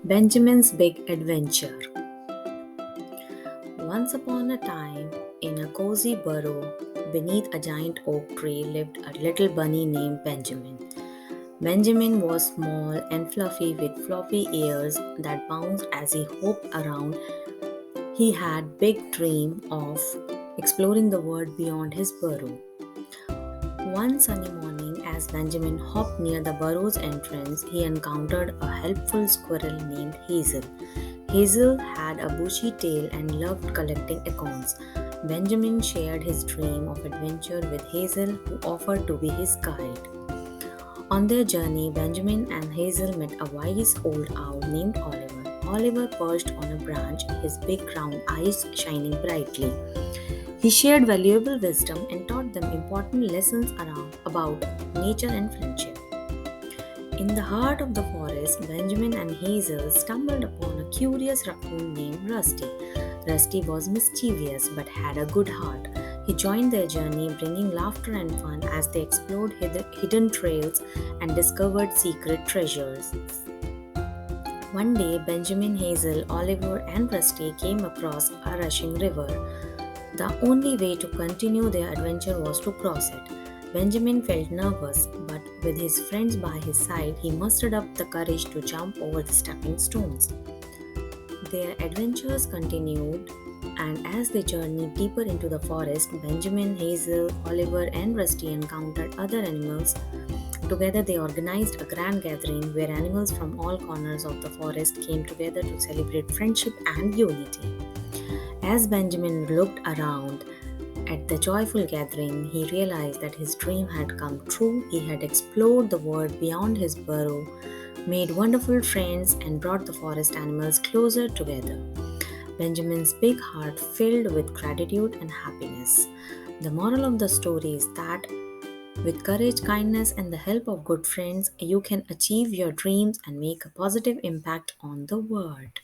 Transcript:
Benjamin's Big Adventure. Once upon a time, in a cozy burrow beneath a giant oak tree lived a little bunny named Benjamin. Benjamin was small and fluffy with floppy ears that bounced as he hopped around. He had big dream of exploring the world beyond his burrow. One sunny morning, as Benjamin hopped near the burrow's entrance, he encountered a helpful squirrel named Hazel. Hazel had a bushy tail and loved collecting acorns. Benjamin shared his dream of adventure with Hazel, who offered to be his guide. On their journey, Benjamin and Hazel met a wise old owl named Oliver. Oliver perched on a branch, his big round eyes shining brightly. He shared valuable wisdom and taught them important lessons about nature and friendship. In the heart of the forest, Benjamin and Hazel stumbled upon a curious raccoon named Rusty. Rusty was mischievous but had a good heart. He joined their journey, bringing laughter and fun as they explored hidden trails and discovered secret treasures. One day, Benjamin, Hazel, Oliver, and Rusty came across a rushing river. The only way to continue their adventure was to cross it. Benjamin felt nervous, but with his friends by his side, he mustered up the courage to jump over the stepping stones. Their adventures continued, and as they journeyed deeper into the forest, Benjamin, Hazel, Oliver, and Rusty encountered other animals. Together, they organized a grand gathering where animals from all corners of the forest came together to celebrate friendship and unity. As Benjamin looked around at the joyful gathering, he realized that his dream had come true. He had explored the world beyond his burrow, made wonderful friends, and brought the forest animals closer together. Benjamin's big heart filled with gratitude and happiness. The moral of the story is that with courage, kindness, and the help of good friends, you can achieve your dreams and make a positive impact on the world.